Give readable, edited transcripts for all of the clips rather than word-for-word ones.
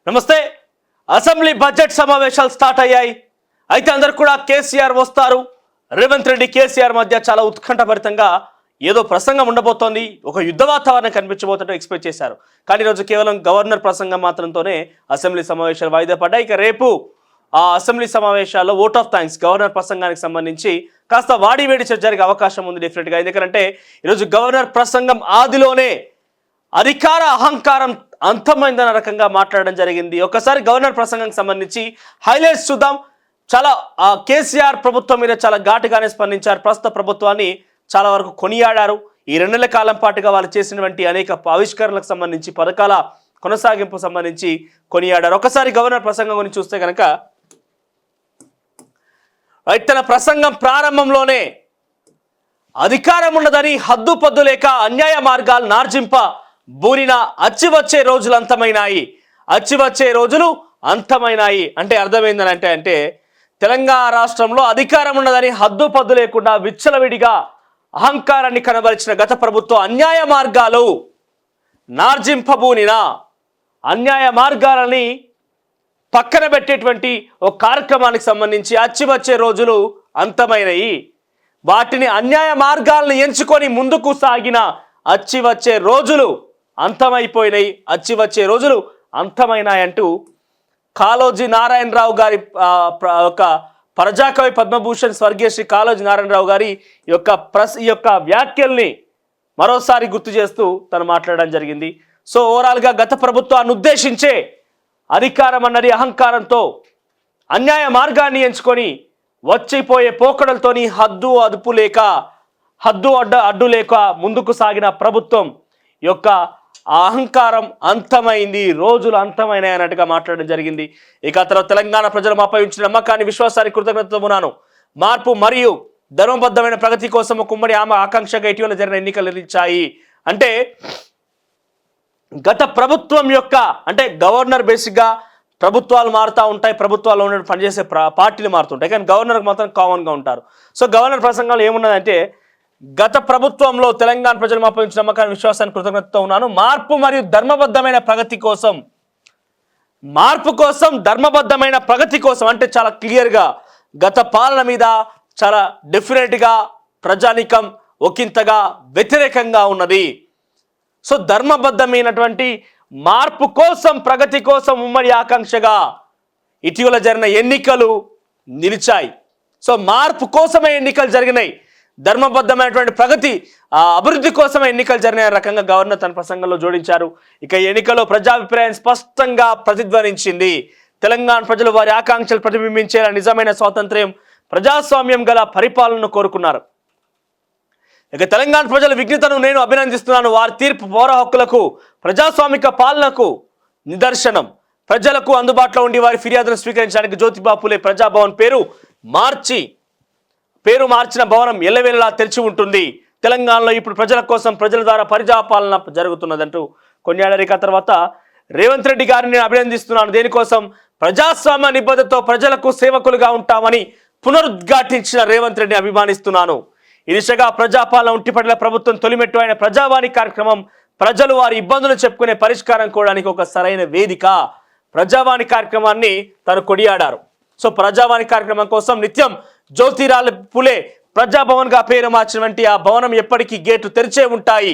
నమస్తే. Assembly budget సమావేశాలు start అయ్యాయి. అయితే అందరూ కూడా కేసీఆర్ వస్తారు, రేవంత్ రెడ్డి కేసీఆర్ మధ్య చాలా ఉత్కంఠభరితంగా ఏదో ప్రసంగం ఉండబోతోంది, ఒక యుద్ధ వాతావరణం కనిపించబోతుంటే ఎక్స్పెక్ట్ చేశారు. కానీ ఈరోజు కేవలం గవర్నర్ ప్రసంగం మాత్రంతోనే అసెంబ్లీ సమావేశాలు వాయిదా పడ్డాయి. ఇక రేపు ఆ అసెంబ్లీ సమావేశాల్లో ఓట్ ఆఫ్ థ్యాంక్స్ గవర్నర్ ప్రసంగానికి సంబంధించి కాస్త వాడివేడి చర్చ జరిగే అవకాశం ఉంది డెఫినెట్గా. ఎందుకంటే ఈరోజు గవర్నర్ ప్రసంగం ఆదిలోనే అధికార అహంకారం అంతమైందన్న రకంగా మాట్లాడడం జరిగింది. ఒకసారి గవర్నర్ ప్రసంగానికి సంబంధించి హైలైట్స్ చూద్దాం. చాలా కేసీఆర్ ప్రభుత్వం మీద చాలా ఘాటుగానే స్పందించారు. ప్రస్తుత ప్రభుత్వాన్ని చాలా వరకు కొనియాడారు. ఈ 2 నెలల కాలం పాటుగా వాళ్ళు చేసినటువంటి అనేక ఆవిష్కరణలకు సంబంధించి, పథకాల కొనసాగింపు సంబంధించి కొనియాడారు. ఒకసారి గవర్నర్ ప్రసంగం గురించి చూస్తే కనుక తన ప్రసంగం ప్రారంభంలోనే అధికారం ఉన్నదని హద్దుపద్దు లేక అన్యాయ మార్గాలు నార్జింప బూరిన అచ్చివచ్చే రోజులు అంతమైనాయి, అచ్చివచ్చే రోజులు అంతమైనాయి అంటే అర్థమైందని అంటే తెలంగాణ రాష్ట్రంలో అధికారం ఉన్నదని హద్దుపద్దు లేకుండా విచ్చలవిడిగా అహంకారాన్ని కనబరిచిన గత ప్రభుత్వం అన్యాయ మార్గాలు నార్జింపబూనిన అన్యాయ మార్గాలని పక్కన పెట్టేటువంటి ఒక కార్యక్రమానికి సంబంధించి అచ్చివచ్చే రోజులు అంతమైనవి. వాటిని అన్యాయ మార్గాలను ఎంచుకొని ముందుకు సాగిన అచ్చివచ్చే రోజులు అంతమైపోయినాయి, అచ్చివచ్చే రోజులు అంతమైనాయంటూ కాళోజీ నారాయణరావు గారి ఒక ప్రజాకవి పద్మభూషణ్ స్వర్గీయ శ్రీ కాళోజీ నారాయణరావు గారి ఈ యొక్క వ్యాఖ్యల్ని మరోసారి గుర్తు చేస్తూ తను మాట్లాడడం జరిగింది. సో ఓవరాల్గా గత ప్రభుత్వాన్ని ఉద్దేశించే అధికారం అన్నది అహంకారంతో అన్యాయ మార్గాన్ని ఎంచుకొని వచ్చిపోయే పోకడలతోని అడ్డు లేక ముందుకు సాగిన ప్రభుత్వం యొక్క అహంకారం అంతమైంది, రోజులు అంతమైనాయి అన్నట్టుగా మాట్లాడడం జరిగింది. ఇక తర్వాత తెలంగాణ ప్రజలు మాపై ఉంచిన నమ్మకాన్ని, విశ్వాసానికి కృతజ్ఞతతో ఉన్నాను. మార్పు మరియు ధర్మబద్ధమైన ప్రగతి కోసం ఒక ఉమ్మడి ఆకాంక్షగా ఇటీవల జరిగిన ఎన్నికలు నిర్ణయించాయి. అంటే గత ప్రభుత్వం యొక్క అంటే గవర్నర్ బేసిక్గా ప్రభుత్వాలు మారుతూ ఉంటాయి, ప్రభుత్వాల్లో ఉన్న పనిచేసే పార్టీలు మారుతుంటాయి, కానీ గవర్నర్కి మాత్రం కామన్గా ఉంటారు. సో గవర్నర్ ప్రసంగంలో ఏమున్నదంటే గత ప్రభుత్వంలో తెలంగాణ ప్రజలు మాపై ఉంచిన నమ్మకాన్ని, విశ్వాసాన్ని కృతజ్ఞతతో ఉన్నాను. మార్పు మరియు ధర్మబద్ధమైన ప్రగతి కోసం, మార్పు కోసం ధర్మబద్ధమైన ప్రగతి కోసం అంటే చాలా క్లియర్గా గత పాలన మీద చాలా డెఫినెట్గా ప్రజానీకం ఒకంతగా వ్యతిరేకంగా ఉన్నది. సో ధర్మబద్ధమైనటువంటి మార్పు కోసం, ప్రగతి కోసం ఉమ్మడి ఆకాంక్షగా ఇటీవల జరిగిన ఎన్నికలు నిలిచాయి. సో మార్పు కోసమే ఎన్నికలు జరిగినాయి, ధర్మబద్ధమైనటువంటి ప్రగతి అభివృద్ధి కోసమే ఎన్నికలు జరిగిన రకంగా గవర్నర్ తన ప్రసంగంలో జోడించారు. ఇక ఎన్నికల్లో ప్రజాభిప్రాయం స్పష్టంగా ప్రతిధ్వనించింది. తెలంగాణ ప్రజలు వారి ఆకాంక్షలు ప్రతిబింబించేలా నిజమైన స్వాతంత్ర్యం, ప్రజాస్వామ్యం గల పరిపాలనను కోరుకున్నారు. ఇక తెలంగాణ ప్రజల విజ్ఞతను నేను అభినందిస్తున్నాను. వారి తీర్పు పౌర హక్కులకు, ప్రజాస్వామిక పాలనకు నిదర్శనం. ప్రజలకు అందుబాటులో ఉండి వారి ఫిర్యాదులను స్వీకరించడానికి జ్యోతిబా పూలే ప్రజాభవన్ పేరు మార్చిన భవనం ఎల్లవేళలా తెరిచి ఉంటుంది. తెలంగాణలో ఇప్పుడు ప్రజల కోసం, ప్రజల ద్వారా ప్రజాపాలన జరుగుతున్నదంటూ కొన్నేళ్ల తర్వాత రేవంత్ రెడ్డి గారిని నేను అభినందిస్తున్నాను. దేనికోసం? ప్రజాస్వామ్య నిబద్ధతతో ప్రజలకు సేవకులుగా ఉంటామని పునరుద్ఘాటించిన రేవంత్ రెడ్డిని అభిమానిస్తున్నాను. ఈ దిశగా ప్రజాపాలన ఉట్టిపడల ప్రభుత్వం తొలిమెట్టు అయిన ప్రజావాణి కార్యక్రమం ప్రజలు వారి ఇబ్బందులు చెప్పుకునే పరిష్కారం కోవడానికి ఒక సరైన వేదిక. ప్రజావాణి కార్యక్రమాన్ని తను కొనియాడారు. సో ప్రజావాణి కార్యక్రమం కోసం నిత్యం జ్యోతిరాల పూలే ప్రజాభవన్గా పేరు మార్చినటువంటి ఆ భవనం ఎప్పటికీ గేట్లు తెరిచే ఉంటాయి.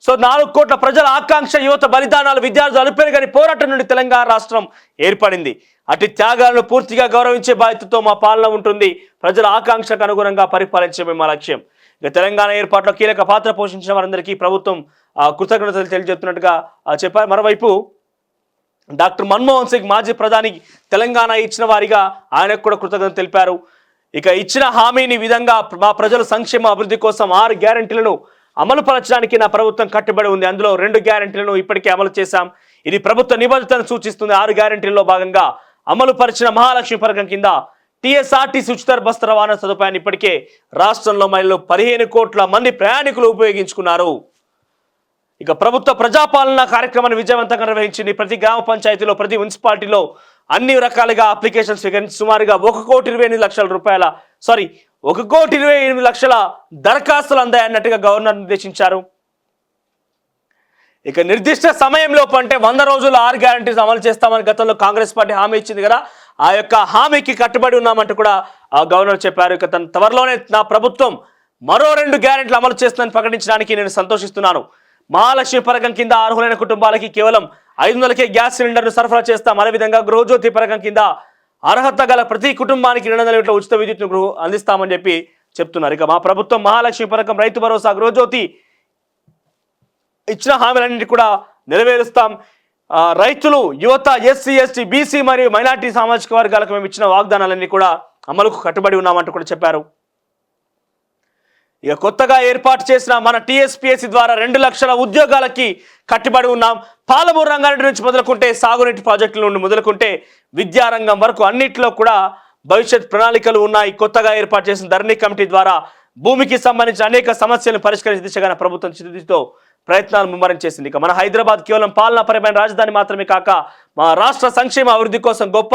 సో 4 కోట్ల ప్రజల ఆకాంక్ష, యువత బలిదానాలు, విద్యార్థులు అలుపెరగని పోరాటం నుండి తెలంగాణ రాష్ట్రం ఏర్పడింది. అటు త్యాగాలను పూర్తిగా గౌరవించే బాధ్యతతో మా పాలన ఉంటుంది. ప్రజల ఆకాంక్షకు అనుగుణంగా పరిపాలించడమే మా లక్ష్యం. ఇక తెలంగాణ ఏర్పాటులో కీలక పాత్ర పోషించిన వారందరికీ ప్రభుత్వం కృతజ్ఞతలు తెలియజేస్తున్నట్టుగా చెప్పారు. మరోవైపు డాక్టర్ మన్మోహన్ సింగ్ మాజీ ప్రధాని తెలంగాణ ఇచ్చిన వారిగా ఆయనకు కూడా కృతజ్ఞతలు తెలిపారు. ఇక ఇచ్చిన హామీని విధంగా మా ప్రజల సంక్షేమ అభివృద్ధి కోసం 6 గ్యారెంటీలను అమలు పరచడానికి నా ప్రభుత్వం కట్టుబడి ఉంది. అందులో 2 గ్యారెంటీలను ఇప్పటికే అమలు చేశాం. ఇది ప్రభుత్వ నిబద్ధతను సూచిస్తుంది. 6 గ్యారెంటీల్లో భాగంగా అమలు పరిచిన మహాలక్ష్మి పథకం కింద టీఎస్ఆర్టీసీ ఉచిత బస్సు రవాణా సదుపాయాన్ని ఇప్పటికే రాష్ట్రంలో మహిళలు 15 కోట్ల మంది ప్రయాణికులు ఉపయోగించుకున్నారు. ఇక ప్రభుత్వ ప్రజాపాలన కార్యక్రమాన్ని విజయవంతంగా నిర్వహించింది. ప్రతి గ్రామ పంచాయతీలో, ప్రతి మున్సిపాలిటీలో అన్ని రకాలుగా అప్లికేషన్ స్వీకరించి సుమారుగా 1,28,00,000 దరఖాస్తులు అందాయన్నట్టుగా గవర్నర్ నిర్దేశించారు. ఇక నిర్దిష్ట సమయంలోపు అంటే 100 రోజులు 6 గ్యారంటీస్ అమలు చేస్తామని గతంలో కాంగ్రెస్ పార్టీ హామీ ఇచ్చింది కదా, ఆ యొక్క హామీకి కట్టుబడి ఉన్నామంటూ కూడా ఆ గవర్నర్ చెప్పారు. ఇక తన త్వరలోనే నా ప్రభుత్వం మరో 2 గ్యారెంటీలు అమలు చేస్తుందని ప్రకటించడానికి నేను సంతోషిస్తున్నాను. మహాలక్ష్మి పథకం కింద అర్హులైన కుటుంబాలకి కేవలం 500కే గ్యాస్ సిలిండర్ను సరఫరా చేస్తాం. అదేవిధంగా గృహజ్యోతి పథకం కింద అర్హత గల ప్రతి కుటుంబానికి 200 యూనిట్ల ఉచిత విద్యుత్ను అందిస్తామని చెప్పి చెప్తున్నారు. ఇక మా ప్రభుత్వం మహాలక్ష్మి పథకం, రైతు భరోసా, గృహజ్యోతి ఇచ్చిన హామీలన్నింటి కూడా నెరవేరుస్తాం. రైతులు, యువత, ఎస్సీ, ఎస్టీ, బీసీ మరియు మైనార్టీ సామాజిక వర్గాలకు మేము ఇచ్చిన వాగ్దానాలన్నీ కూడా అమలుకు కట్టుబడి ఉన్నామంటూ కూడా చెప్పారు. ఇక కొత్తగా ఏర్పాటు చేసిన మన టీఎస్పీఎస్సీ ద్వారా 2 లక్షల ఉద్యోగాలకి కట్టుబడి ఉన్నాం. పాలమూరు రంగారెడ్డి నుంచి మొదలుకుంటే, సాగునీటి ప్రాజెక్టుల నుండి మొదలుకుంటే విద్యారంగం వరకు అన్నింటిలో కూడా భవిష్యత్ ప్రణాళికలు ఉన్నాయి. కొత్తగా ఏర్పాటు చేసిన ధరణి కమిటీ ద్వారా భూమికి సంబంధించిన అనేక సమస్యలను పరిష్కరించే దిశగా ప్రభుత్వం చిరుదితో ప్రయత్నాలు ముమ్మరం చేసింది. ఇక మన హైదరాబాద్ కేవలం పాలనాపరమైన రాజధాని మాత్రమే కాక మా రాష్ట్ర సంక్షేమ అభివృద్ధి కోసం గొప్ప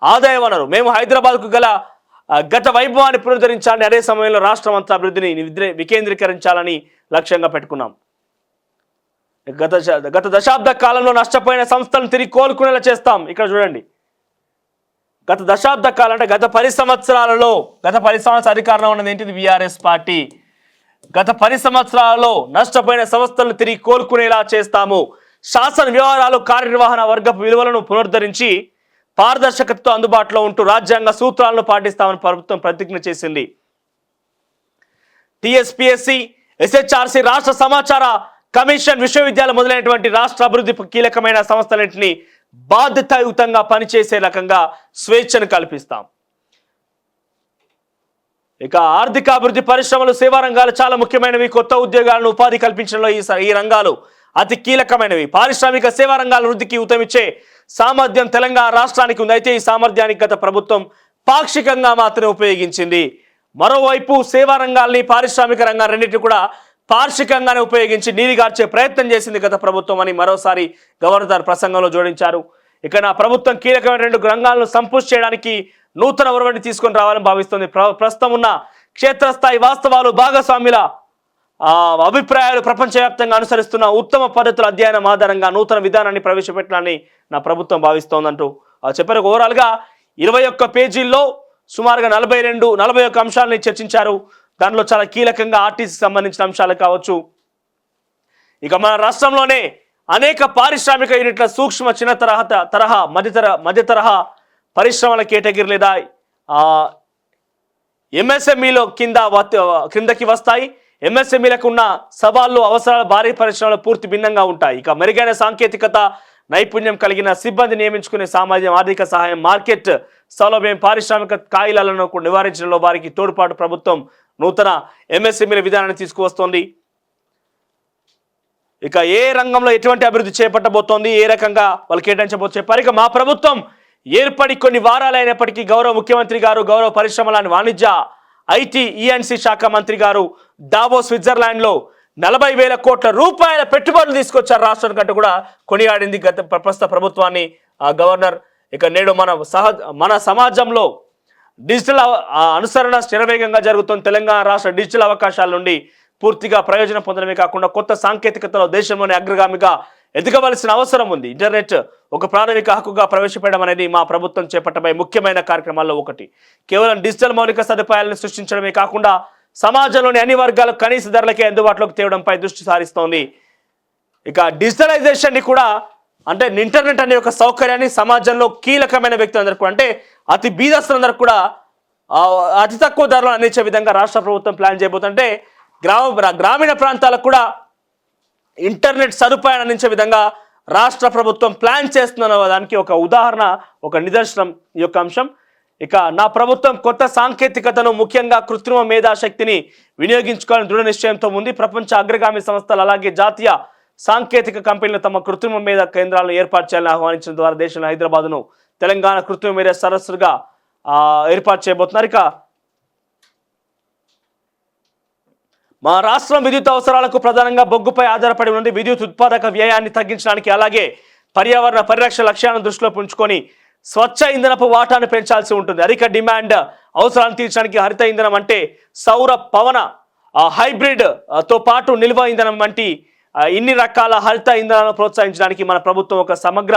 ఆదాయ వనరు. మేము హైదరాబాద్కు గల గత వైభవాన్ని పునరుద్ధరించాలని, అదే సమయంలో రాష్ట్రం అంతా అభివృద్ధిని వికేంద్రీకరించాలని లక్ష్యంగా పెట్టుకున్నాం. గత దశాబ్ద కాలంలో నష్టపోయిన సంస్థలను తిరిగి కోలుకునేలా చేస్తాం. ఇక్కడ చూడండి, గత దశాబ్ద కాలం అంటే గత 10 సంవత్సరాలలో, గత 10 సంవత్సరాల అధికారంలో ఉన్నది ఏంటిది? BRS party. గత 10 సంవత్సరాలలో నష్టపోయిన సంస్థలను తిరిగి కోలుకునేలా చేస్తాము. శాసన వ్యవహారాలు, కార్యనిర్వహణ వర్గపు విలువలను పునరుద్ధరించి పారదర్శకతతో అందుబాటులో ఉంటూ రాజ్యాంగ సూత్రాలను పాటిస్తామని ప్రభుత్వం ప్రతిజ్ఞ చేసింది. టీఎస్పీఎస్సీ, ఎస్హెచ్ఆర్సీ, రాష్ట్ర సమాచార కమిషన్, విశ్వవిద్యాలయం మొదలైనటువంటి రాష్ట్ర అభివృద్ధి కీలకమైన సంస్థలన్నింటినీ బాధ్యతాయుతంగా పనిచేసే రకంగా స్వేచ్ఛను కల్పిస్తాం. ఇక ఆర్థిక అభివృద్ధి, పరిశ్రమలు, సేవా రంగాలు చాలా ముఖ్యమైనవి. కొత్త ఉద్యోగాలను, ఉపాధి కల్పించడంలో ఈ రంగాలు అతి కీలకమైనవి. పారిశ్రామిక సేవా రంగాల వృద్ధికి ఊతమిచ్చే సామర్థ్యం తెలంగాణ రాష్ట్రానికి ఉంది. అయితే ఈ సామర్థ్యానికి గత ప్రభుత్వం పాక్షికంగా మాత్రమే ఉపయోగించింది. మరోవైపు సేవా రంగాల్ని, పారిశ్రామిక రంగాన్ని రెండింటిని కూడా పాక్షికంగానే ఉపయోగించి నీరుగార్చే ప్రయత్నం చేసింది గత ప్రభుత్వం అని మరోసారి గవర్నర్ ప్రసంగంలో జోడించారు. ఇక నా ప్రభుత్వం కీలకమైన 2 రంగాలను సంపుష్టి చేయడానికి నూతన ఒరవడిని తీసుకొని రావాలని భావిస్తుంది. ప్రస్తుతం ఉన్న క్షేత్రస్థాయి వాస్తవాలు, భాగస్వామ్యుల అభిప్రాయాలు, ప్రపంచవ్యాప్తంగా అనుసరిస్తున్న ఉత్తమ పద్ధతుల అధ్యయనం ఆధారంగా నూతన విధానాన్ని ప్రవేశపెట్టాలని నా ప్రభుత్వం భావిస్తోందంటూ చెప్పారు. ఓవరాల్గా 21 పేజీల్లో సుమారుగా 41 అంశాలని చర్చించారు. దానిలో చాలా కీలకంగా ఆర్టీసీకి సంబంధించిన అంశాలు కావచ్చు. ఇక మన రాష్ట్రంలోనే అనేక పారిశ్రామిక యూనిట్ల సూక్ష్మ, చిన్న తరహా మధ్య తరహా పరిశ్రమల కేటగిరీ లేదా ఎంఎస్ఎంఈలో కిందకి వస్తాయి. ఎంఎస్ఎంఈలకు ఉన్న సవాళ్లు, అవసరాలు భారీ పరిశ్రమలు పూర్తి భిన్నంగా ఉంటాయి. ఇక మెరుగైన సాంకేతికత, నైపుణ్యం కలిగిన సిబ్బంది నియమించుకునే సామాజిక, ఆర్థిక సహాయం, మార్కెట్ సౌలభ్యం, పారిశ్రామిక కాయిలాలను నివారించడంలో వారికి తోడ్పాటు ప్రభుత్వం నూతన ఎంఎస్ఎంఈల విధానాన్ని తీసుకువస్తోంది. ఇక ఏ రంగంలో ఎటువంటి అభివృద్ధి చేపట్టబోతోంది, ఏ రకంగా వాళ్ళు కేటాయించబోతు చెప్పారు. ఇక మా ప్రభుత్వం ఏర్పడి కొన్ని వారాలైనప్పటికీ గౌరవ ముఖ్యమంత్రి గారు, గౌరవ పరిశ్రమల, వాణిజ్య, ఐటీ, ఈఎన్సీ శాఖ మంత్రి గారు దావోస్, స్విట్జర్లాండ్లో 40,000 కోట్ల రూపాయల పెట్టుబడులు తీసుకొచ్చారు రాష్ట్రానికంటూ కూడా కొనియాడింది ప్రస్తుత ప్రభుత్వాన్ని గవర్నర్. ఇక నేడు మన సమాజంలో డిజిటల్ అనుసరణ శరవేగంగా జరుగుతున్న తెలంగాణ రాష్ట్ర డిజిటల్ అవకాశాల నుండి పూర్తిగా ప్రయోజనం పొందడమే కాకుండా కొత్త సాంకేతికతలో దేశంలోనే అగ్రగామిగా ఎదగవలసిన అవసరం ఉంది. ఇంటర్నెట్ ఒక ప్రాథమిక హక్కుగా ప్రవేశపెట్టడం అనేది మా ప్రభుత్వం చేపట్టబోయే ముఖ్యమైన కార్యక్రమాల్లో ఒకటి. కేవలం డిజిటల్ మౌలిక సదుపాయాలను సృష్టించడమే కాకుండా సమాజంలోని అన్ని వర్గాలకు కనీస ధరలకే అందుబాటులోకి తేవడంపై దృష్టి సారిస్తోంది. ఇక డిజిటలైజేషన్ని కూడా, అంటే ఇంటర్నెట్ అనే ఒక సౌకర్యాన్ని సమాజంలో కీలకమైన వ్యక్తులందరికీ, అంటే అతి బీదస్తులందరికీ కూడా అతి తక్కువ ధరలో అందించే విధంగా రాష్ట్ర ప్రభుత్వం ప్లాన్ చేయబోతుంటే గ్రామీణ ప్రాంతాలకు కూడా ఇంటర్నెట్ సదుపాయాన్ని అందించే విధంగా రాష్ట్ర ప్రభుత్వం ప్లాన్ చేస్తున్న దానికి ఒక ఉదాహరణ, ఒక నిదర్శనం ఈ యొక్క అంశం. ఇక నా ప్రభుత్వం కొత్త సాంకేతికతను, ముఖ్యంగా కృత్రిమ మేధాశక్తిని వినియోగించుకోవాలని దృఢ నిశ్చయంతో ఉంది. ప్రపంచ అగ్రగామి సంస్థలు అలాగే జాతీయ సాంకేతిక కంపెనీలు తమ కృత్రిమ మేధ కేంద్రాలను ఏర్పాటు చేయాలని ఆహ్వానించడం ద్వారా దేశంలో హైదరాబాద్ను తెలంగాణ కృత్రిమ మేధ సరస్సుగా ఏర్పాటు చేయబోతున్నారు. ఇక మా రాష్ట్రం విద్యుత్ అవసరాలకు ప్రధానంగా బొగ్గుపై ఆధారపడి ఉంది. విద్యుత్ ఉత్పాదక వ్యయాన్ని తగ్గించడానికి అలాగే పర్యావరణ పరిరక్షణ లక్ష్యాలను దృష్టిలో ఉంచుకొని స్వచ్ఛ ఇంధనపు వాటాను పెంచాల్సి ఉంటుంది. అధిక డిమాండ్ అవసరాలను తీర్చడానికి హరిత ఇంధనం అంటే సౌర, పవన, హైబ్రిడ్ తో పాటు నిల్వ ఇంధనం వంటి ఇన్ని రకాల హరిత ఇంధనాలను ప్రోత్సహించడానికి మన ప్రభుత్వం ఒక సమగ్ర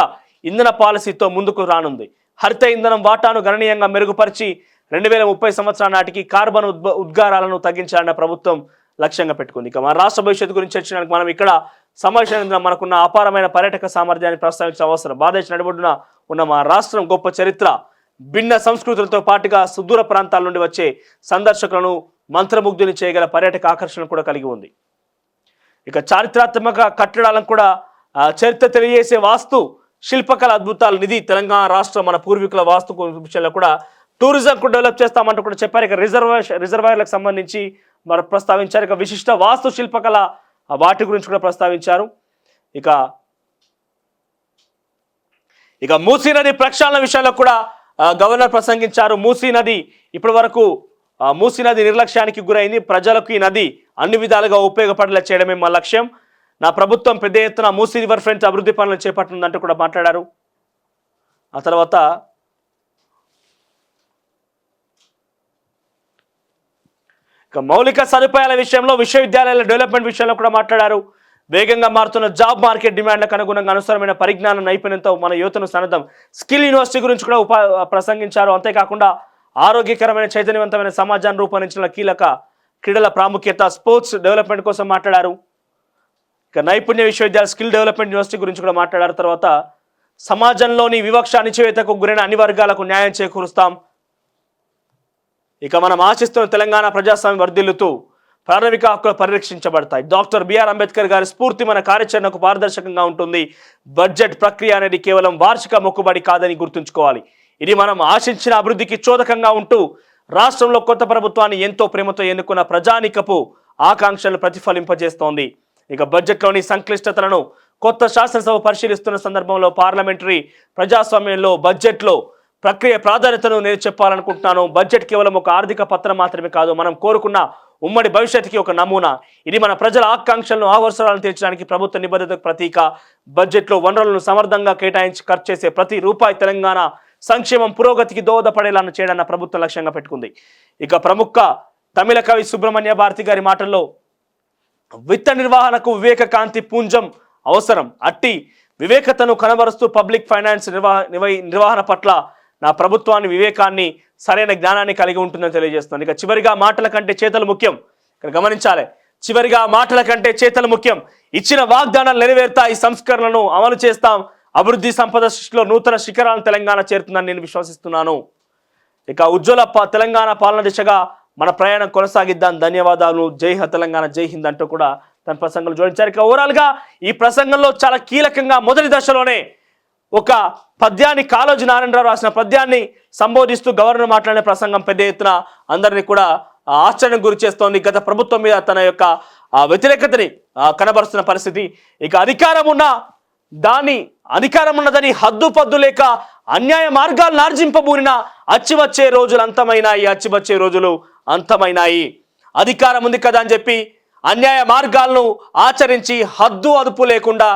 ఇంధన పాలసీతో ముందుకు రానుంది. హరిత ఇంధనం వాటాను గణనీయంగా మెరుగుపరిచి 2030 సంవత్సరాల నాటికి కార్బన్ ఉద్గారాలను తగ్గించాలన్న ప్రభుత్వం లక్ష్యంగా పెట్టుకుంది. ఇక మన రాష్ట్ర భవిష్యత్తు గురించి చర్చించడానికి మనం ఇక్కడ సమావేశంగా మనకున్న అపారమైన పర్యాటక సామర్థ్యాన్ని ప్రస్తావించిన అవసరం. బాధేసి నడిబొడ్డున ఉన్న మా రాష్ట్రం గొప్ప చరిత్ర, భిన్న సంస్కృతులతో పాటుగా సుదూర ప్రాంతాల నుండి వచ్చే సందర్శకులను మంత్రముగ్ధుని చేయగల పర్యాటక ఆకర్షణ కూడా కలిగి ఉంది. ఇక చారిత్రాత్మక కట్టడాలను కూడా చరిత్ర తెలియజేసే వాస్తు శిల్పకళ అద్భుతాల నిధి తెలంగాణ రాష్ట్రం మన పూర్వీకుల వాస్తు విషయంలో కూడా టూరిజం కూడా డెవలప్ చేస్తామంటూ కూడా చెప్పారు. ఇక రిజర్వాయర్లకు సంబంధించి మరి ప్రస్తావించారు. ఇక విశిష్ట వాస్తు శిల్పకళ వాటి గురించి కూడా ప్రస్తావించారు. ఇక మూసీ నది ప్రక్షాళన విషయంలో కూడా గవర్నర్ ప్రసంగించారు. మూసీ నది ఇప్పటి వరకు మూసీ నది నిర్లక్ష్యానికి గురైంది. ప్రజలకు ఈ నది అన్ని విధాలుగా ఉపయోగపడేలా చేయడమే మా లక్ష్యం. నా ప్రభుత్వం పెద్ద ఎత్తున మూసీ రివర్ ఫ్రంట్ అభివృద్ధి పనులను చేపట్టిందంటూ కూడా మాట్లాడారు. ఆ తర్వాత ఇక మౌలిక సదుపాయాల విషయంలో విశ్వవిద్యాలయాల డెవలప్మెంట్ విషయంలో కూడా మాట్లాడారు. వేగంగా మారుతున్న జాబ్ మార్కెట్ డిమాండ్లకు అనుగుణంగా అనుసరమైన పరిజ్ఞాన నైపుణ్యంతో మన యువతను సన్నద్ధం స్కిల్ యూనివర్సిటీ గురించి కూడా ప్రసంగించారు. అంతేకాకుండా ఆరోగ్యకరమైన చైతన్యవంతమైన సమాజాన్ని రూపొందించిన కీలక క్రీడల ప్రాముఖ్యత, స్పోర్ట్స్ డెవలప్మెంట్ కోసం మాట్లాడారు. ఇక నైపుణ్య విశ్వవిద్యాలయ స్కిల్ డెవలప్మెంట్ యూనివర్సిటీ గురించి కూడా మాట్లాడారు. తర్వాత సమాజంలోని వివక్ష అణిచివేతకు గురైన అన్ని వర్గాలకు న్యాయం చేకూరుస్తాం. ఇక మనం ఆశిస్తున్న తెలంగాణ ప్రజాస్వామ్యం వర్ధిల్లుతూ ప్రాథమిక హక్కులు పరిరక్షించబడతాయి. డాక్టర్ బిఆర్ అంబేద్కర్ గారి స్ఫూర్తి మన కార్యాచరణకు పారదర్శకంగా ఉంటుంది. బడ్జెట్ ప్రక్రియ అనేది కేవలం వార్షిక మొక్కుబడి కాదని గుర్తుంచుకోవాలి. ఇది మనం ఆశించిన అభివృద్ధికి చోదకంగా ఉంటూ రాష్ట్రంలో కొత్త ప్రభుత్వాన్ని ఎంతో ప్రేమతో ఎన్నుకున్న ప్రజానికపు ఆకాంక్షలను ప్రతిఫలింపజేస్తోంది. ఇక బడ్జెట్లోని సంక్లిష్టతలను కొత్త శాసనసభ పరిశీలిస్తున్న సందర్భంలో పార్లమెంటరీ ప్రజాస్వామ్యంలో బడ్జెట్లో ప్రక్రియ ప్రాధాన్యతను నేను చెప్పాలనుకుంటున్నాను. బడ్జెట్ కేవలం ఒక ఆర్థిక పత్రం మాత్రమే కాదు, మనం కోరుకున్న ఉమ్మడి భవిష్యత్తుకి ఒక నమూనా. ఇది మన ప్రజల ఆకాంక్షలను అవసరాలను తీర్చడానికి ప్రభుత్వ నిబద్ధతకు ప్రతీక. బడ్జెట్లో వనరులను సమర్థంగా కేటాయించి ఖర్చు చేసే ప్రతి రూపాయి తెలంగాణ సంక్షేమం పురోగతికి దోహదపడేలా చేయడన్న ప్రభుత్వం లక్ష్యంగా పెట్టుకుంది. ఇక ప్రముఖ తమిళ కవి సుబ్రహ్మణ్య భారతి గారి మాటల్లో విత్త నిర్వహణకు వివేక కాంతి పుంజం అవసరం. అట్టి వివేకతను కనబరుస్తూ పబ్లిక్ ఫైనాన్స్ నిర్వహణ పట్ల నా ప్రభుత్వాన్ని వివేకాన్ని సరైన జ్ఞానాన్ని కలిగి ఉంటుందని తెలియజేస్తున్నాను. ఇక చివరిగా మాటల కంటే చేతలు ముఖ్యం. ఇక్కడ గమనించాలి, చివరిగా మాటల కంటే చేతలు ముఖ్యం. ఇచ్చిన వాగ్దానాలు నెరవేరుతాయి, సంస్కరణలను అమలు చేస్తాం. అభివృద్ధి సంపద సృష్టిలో నూతన శిఖరాలను తెలంగాణ చేరుతుందని నేను విశ్వసిస్తున్నాను. ఇక ఉజ్వల తెలంగాణ పాలన దిశగా మన ప్రయాణం కొనసాగిద్దాం. ధన్యవాదాలు. జై హ తెలంగాణ, జై హింద్ అంటూ కూడా తన ప్రసంగంలో జోడించారు. ఇక ఓవరాల్గా ఈ ప్రసంగంలో చాలా కీలకంగా మొదటి దశలోనే ఒక పద్యాన్ని, కాళోజీ నారాయణరావు రాసిన పద్యాన్ని సంబోధిస్తూ గవర్నర్ మాట్లాడిన ప్రసంగం పెద్ద ఎత్తున అందరినీ కూడా ఆశ్చర్యం గురి చేస్తోంది. గత ప్రభుత్వం మీద తన యొక్క వ్యతిరేకతని కనబరుస్తున్న పరిస్థితి. ఇక అధికారం ఉన్నదని హద్దు పద్దు లేక అన్యాయ మార్గాలు నార్జింపబూరిన అచ్చివచ్చే రోజులు అంతమైనాయి. అధికారం ఉంది కదా అని చెప్పి అన్యాయ మార్గాలను ఆచరించి హద్దు అదుపు లేకుండా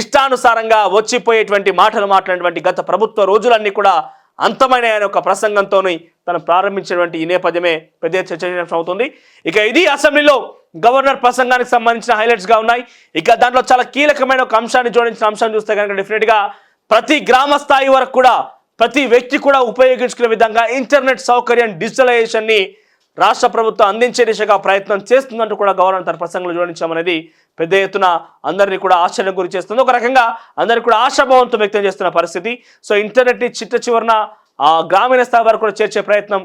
ఇష్టానుసారంగా వచ్చిపోయేటువంటి మాటలు మాట్లాడినటువంటి గత ప్రభుత్వ రోజులన్నీ కూడా అంతమైన ఒక ప్రసంగంతో తను ప్రారంభించినటువంటి ఈ నేపథ్యమే పెద్ద చర్చనీయాంశం అవుతుంది. ఇక ఇది అసెంబ్లీలో గవర్నర్ ప్రసంగానికి సంబంధించిన హైలైట్స్గా ఉన్నాయి. ఇక దాంట్లో చాలా కీలకమైన ఒక అంశాన్ని జోడించిన అంశం చూస్తే కనుక డెఫినెట్గా ప్రతి గ్రామ స్థాయి వరకు కూడా ప్రతి వ్యక్తి కూడా ఉపయోగించుకునే విధంగా ఇంటర్నెట్ సౌకర్యం, డిజిటలైజేషన్ని రాష్ట్ర ప్రభుత్వం అందించే దిశగా ప్రయత్నం చేస్తుందంటూ కూడా గవర్నర్ తన ప్రసంగంలో జోడించామనేది పెద్ద ఎత్తున అందరినీ కూడా ఆశ్చర్యం గురి చేస్తుంది. ఒక రకంగా అందరికీ కూడా ఆశాభావంతో వ్యక్తం చేస్తున్న పరిస్థితి. సో ఇంటర్నెట్ని చివరన గ్రామీణ స్థాయి వరకు కూడా చేర్చే ప్రయత్నం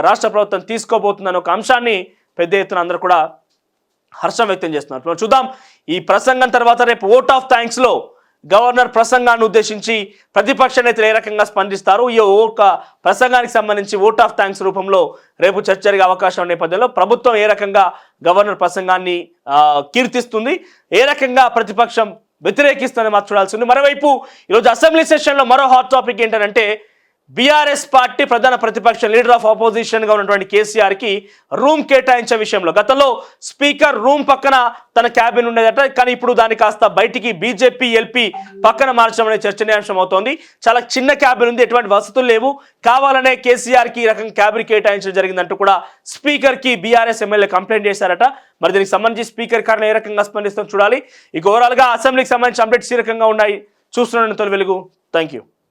రాష్ట్ర ప్రభుత్వం తీసుకోబోతుందన్న ఒక అంశాన్ని పెద్ద ఎత్తున అందరూ కూడా హర్షం వ్యక్తం చేస్తున్నారు. చూద్దాం ఈ ప్రసంగం తర్వాత రేపు ఓట్ ఆఫ్ థ్యాంక్స్లో గవర్నర్ ప్రసంగాన్ని ఉద్దేశించి ప్రతిపక్ష నేతలు ఏ రకంగా స్పందిస్తారు, ఈ ప్రసంగానికి సంబంధించి ఓట్ ఆఫ్ థ్యాంక్స్ రూపంలో రేపు చర్చ జరిగే అవకాశం ఉన్న నేపథ్యంలో ప్రభుత్వం ఏ రకంగా గవర్నర్ ప్రసంగాన్ని కీర్తిస్తుంది, ఏ రకంగా ప్రతిపక్షం వ్యతిరేకిస్తుందని మాత్రం చూడాల్సి ఉంది. మరోవైపు ఈరోజు అసెంబ్లీ సెషన్లో మరో హాట్ టాపిక్ ఏంటంటే బీఆర్ఎస్ పార్టీ ప్రధాన ప్రతిపక్ష లీడర్ ఆఫ్ ఆపోజిషన్ గా ఉన్నటువంటి కేసీఆర్ కి రూమ్ కేటాయించే విషయంలో గతంలో స్పీకర్ రూమ్ పక్కన తన క్యాబిన్ ఉండేదట, కానీ ఇప్పుడు దాన్ని కాస్త బయటికి బీజేపీ ఎల్పీ పక్కన మార్చడం అనే చర్చనీయాంశం అవుతోంది. చాలా చిన్న క్యాబిన్ ఉంది, ఎటువంటి వసతులు లేవు, కావాలనే కేసీఆర్ కి ఈ రకం క్యాబిన్ కేటాయించడం జరిగిందంటూ కూడా స్పీకర్ కి బీఆర్ఎస్ ఎమ్మెల్యే కంప్లైంట్ చేశారట. మరి దీనికి సంబంధించి స్పీకర్ కారణం ఏ రకంగా స్పందిస్తాం చూడాలి. ఇక ఓవరాల్ గా అసెంబ్లీకి సంబంధించిన అప్డేట్స్ ఈ రకంగా ఉన్నాయి. చూస్తున్నాను తొలి వెలుగు. Thank you.